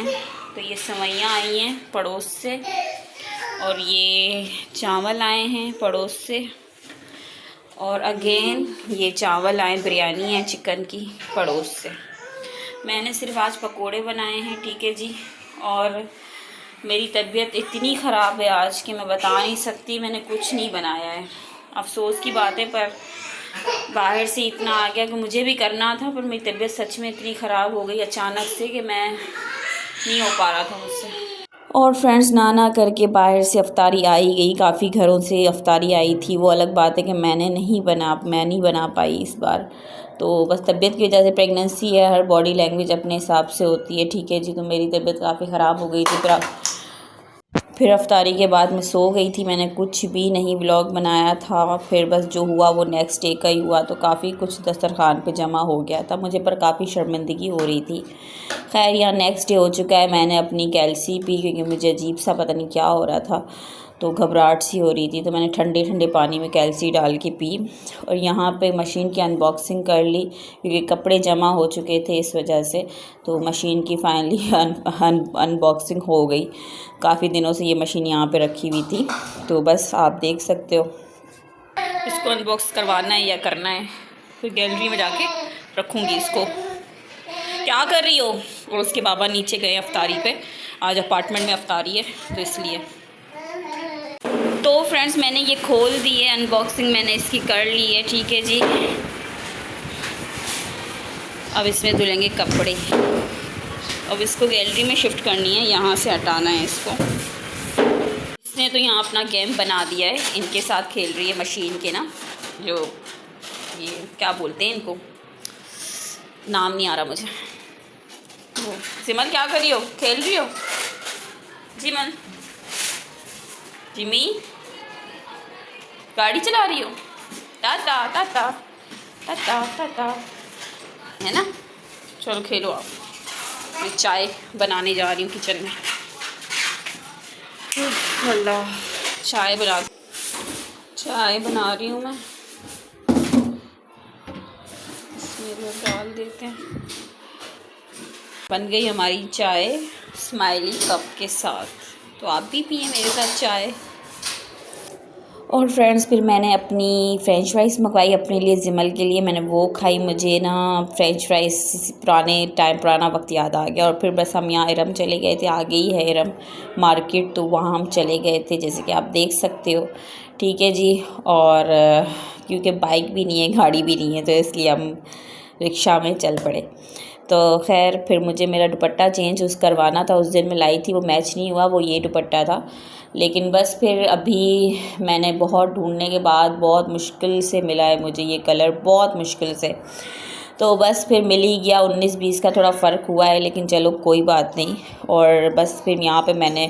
तो ये सेवइयाँ आई हैं पड़ोस से और ये चावल आए हैं पड़ोस से और अगेन ये चावल आए, बिरयानी है चिकन की पड़ोस से। मैंने सिर्फ आज पकोड़े बनाए हैं, ठीक है जी। और मेरी तबीयत इतनी ख़राब है आज कि मैं बता नहीं सकती, मैंने कुछ नहीं बनाया है। अफसोस की बात है, पर बाहर से इतना आ गया कि मुझे भी करना था, पर मेरी तबीयत सच में इतनी ख़राब हो गई अचानक से कि मैं नहीं हो पा रहा था मुझसे। और फ्रेंड्स, ना करके बाहर से अफ्तारी आई गई, काफ़ी घरों से अफ्तारी आई थी। वो अलग बात है कि मैं नहीं बना पाई इस बार। तो बस तबीयत की वजह से, प्रेगनेंसी है, हर बॉडी लैंग्वेज अपने हिसाब से होती है, ठीक है जी। तो मेरी तबीयत काफ़ी ख़राब हो गई थी। फिर अफ्तारी के बाद मैं सो गई थी, मैंने कुछ भी नहीं व्लॉग बनाया था। फिर बस जो हुआ वो नेक्स्ट डे का ही हुआ। तो काफ़ी कुछ दस्तरखान पे जमा हो गया था मुझे, पर काफ़ी शर्मिंदगी हो रही थी। खैर, यहाँ नेक्स्ट डे हो चुका है। मैंने अपनी कैल्सी पी क्योंकि मुझे अजीब सा पता नहीं क्या हो रहा था, तो घबराहट सी हो रही थी। तो मैंने ठंडे ठंडे पानी में कैल्सी डाल के पी। और यहाँ पे मशीन की अनबॉक्सिंग कर ली क्योंकि कपड़े जमा हो चुके थे इस वजह से। तो मशीन की फाइनली अनबॉक्सिंग हो गई। काफ़ी दिनों से ये मशीन यहाँ पे रखी हुई थी, तो बस आप देख सकते हो। इसको अनबॉक्स करवाना है या करना है, फिर गैलरी में जाके रखूँगी इसको। क्या कर रही हो? और उसके बाबा नीचे गए अफ्तारी पे, आज अपार्टमेंट में अफ्तारी है तो इसलिए। तो फ्रेंड्स, मैंने ये खोल दी है, अनबॉक्सिंग मैंने इसकी कर ली है, ठीक है जी। अब इसमें धुलेंगे कपड़े। अब इसको गैलरी में शिफ्ट करनी है, यहाँ से हटाना है इसको। इसने तो यहाँ अपना गेम बना दिया है, इनके साथ खेल रही है मशीन के ना, जो ये क्या बोलते हैं इनको, नाम नहीं आ रहा मुझे। सिमल क्या कर रही हो? खेल रही हो? जिमल, जिमी गाड़ी चला रही हो? टाटा टाटा टाटा टाटा, है ना। चलो खेलो आप, मैं चाय बनाने जा रही हूँ किचन में। अल्लाह, चाय बना रही हूँ मैं। इसमें लोग डाल देते हैं। बन गई हमारी चाय स्माइली कप के साथ, तो आप भी पिए मेरे साथ चाय। और फ्रेंड्स, फिर मैंने अपनी फ़्रेंच फ्राइज़ मंगवाई अपने लिए, जिमल के लिए। मैंने वो खाई। मुझे ना फ़्रेंच फ्राइज़ पुराना वक्त याद आ गया। और फिर बस हम यहाँ इरम चले गए थे, आगे ही है इरम मार्केट, तो वहाँ हम चले गए थे, जैसे कि आप देख सकते हो, ठीक है जी। और क्योंकि बाइक भी नहीं है, गाड़ी भी नहीं है, तो इसलिए हम रिक्शा में चल पड़े। तो खैर, फिर मुझे मेरा दुपट्टा चेंज करवाना था। उस दिन मैं लाई थी, वो मैच नहीं हुआ, वो ये दुपट्टा था। लेकिन बस फिर अभी मैंने बहुत ढूंढने के बाद बहुत मुश्किल से मिला है मुझे ये कलर, बहुत मुश्किल से। तो बस फिर मिल ही गया। 19-20 का थोड़ा फ़र्क हुआ है, लेकिन चलो कोई बात नहीं। और बस फिर यहाँ पे मैंने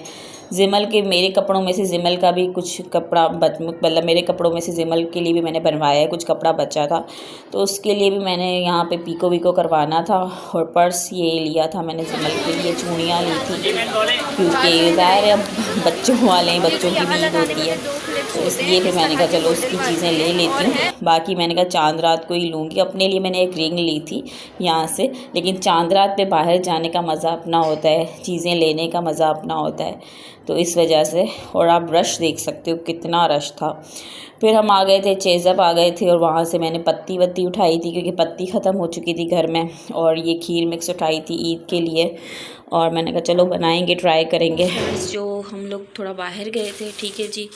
जिमल के, मेरे कपड़ों में से जिमल का भी कुछ कपड़ा मतलब मेरे कपड़ों में से जिमल के लिए भी मैंने बनवाया है, कुछ कपड़ा बचा था, तो उसके लिए भी मैंने यहाँ पे पीको वीको करवाना था। और पर्स ये लिया था मैंने जिमल के लिए, चूड़ियाँ ली थी, क्योंकि ज़ाहिर है अब बच्चों वाले हैं, बच्चों की भी ईद होती है, तो इसलिए फिर मैंने कहा चलो उसकी चीज़ें ले लेती हूँ। बाकी मैंने कहा चांद रात को ही लूँगी। अपने लिए मैंने एक रिंग ली थी यहाँ से, लेकिन चांद रात पे बाहर जाने का मज़ा अपना होता है, चीज़ें लेने का मज़ा अपना होता है, तो इस वजह से। और आप रश देख सकते हो, कितना रश था। फिर हम आ गए थे, चेज़अप आ गए थे, और वहाँ से मैंने पत्ती वत्ती उठाई थी क्योंकि पत्ती ख़त्म हो चुकी थी घर में, और ये खीर मिक्स उठाई थी ईद के लिए। और मैंने कहा चलो बनाएंगे, ट्राई करेंगे। जो हम लोग थोड़ा बाहर गए थे, ठीक है जी,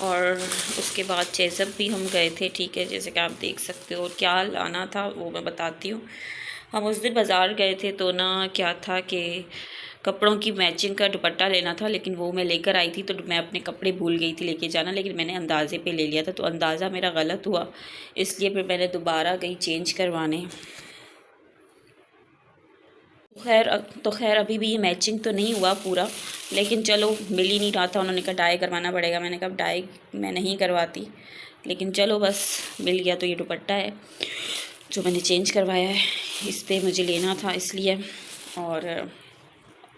और उसके बाद चेज़अप भी हम गए थे, ठीक है, जैसे कि आप देख सकते हो। क्या लाना था वो मैं बताती हूँ। हम उस दिन बाज़ार गए थे, तो ना क्या था कि कपड़ों की मैचिंग का दुपट्टा लेना था, लेकिन वो मैं लेकर आई थी, तो मैं अपने कपड़े भूल गई थी लेके जाना, लेकिन मैंने अंदाज़े पे ले लिया था, तो अंदाज़ा मेरा गलत हुआ, इसलिए फिर मैंने दोबारा गई चेंज करवाने। खैर अभी भी ये मैचिंग तो नहीं हुआ पूरा, लेकिन चलो मिल ही नहीं रहा था। उन्होंने कहा डाई करवाना पड़ेगा, मैंने कहा डाई मैं नहीं करवाती, लेकिन चलो बस मिल गया। तो ये दुपट्टा है जो मैंने चेंज करवाया है, इस पर मुझे लेना था इसलिए। और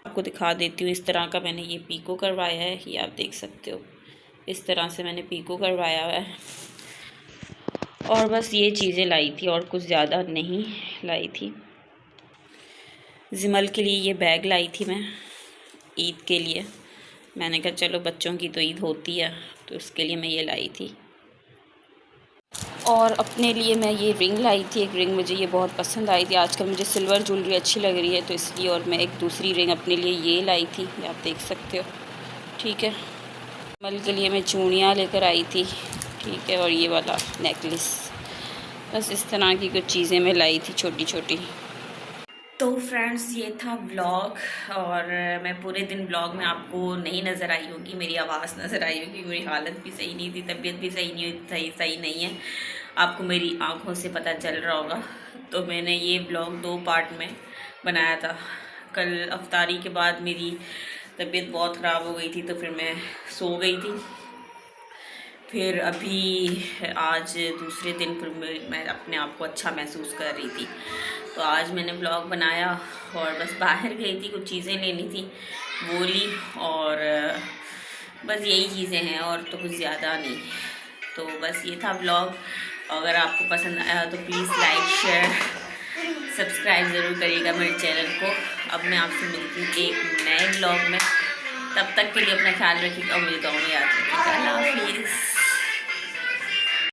आपको दिखा देती हूँ, इस तरह का मैंने ये पीको करवाया है, ये आप देख सकते हो, इस तरह से मैंने पीको करवाया हुआ है। और बस ये चीज़ें लाई थी और कुछ ज़्यादा नहीं लाई थी। जिमल के लिए ये बैग लाई थी मैं ईद के लिए। मैंने कहा चलो बच्चों की तो ईद होती है तो उसके लिए मैं ये लाई थी। और अपने लिए मैं ये रिंग लाई थी, एक रिंग मुझे ये बहुत पसंद आई थी। आजकल मुझे सिल्वर ज्वेलरी अच्छी लग रही है तो इसलिए, और मैं एक दूसरी रिंग अपने लिए ये लाई थी, ये आप देख सकते हो। ठीक है, कमल के लिए मैं चूड़ियाँ लेकर आई थी। ठीक है, और ये वाला नेकलेस, बस इस तरह की कुछ चीज़ें मैं लाई थी छोटी छोटी। तो फ्रेंड्स ये था व्लॉग, और मैं पूरे दिन व्लॉग में आपको नहीं नज़र आई होगी, मेरी आवाज़ नज़र आई होगी। मेरी हालत भी सही नहीं थी, तबीयत भी सही नहीं है, आपको मेरी आंखों से पता चल रहा होगा। तो मैंने ये व्लॉग 2 पार्ट में बनाया था। कल अफ्तारी के बाद मेरी तबीयत बहुत ख़राब हो गई थी तो फिर मैं सो गई थी। फिर अभी आज दूसरे दिन फिर मैं अपने आप को अच्छा महसूस कर रही थी तो आज मैंने ब्लॉग बनाया। और बस बाहर गई थी, कुछ चीज़ें लेनी थी वो ली, और बस यही चीज़ें हैं और तो कुछ ज़्यादा नहीं। तो बस ये था ब्लॉग। अगर आपको पसंद आया तो प्लीज़ लाइक शेयर सब्सक्राइब ज़रूर करिएगा मेरे चैनल को। अब मैं आपसे मिलती हूँ एक नए ब्लॉग में, तब तक के लिए अपना ख्याल रखिएगा और मेरे गाँव में याद रखिएगा। अल्लाह हाफिज़।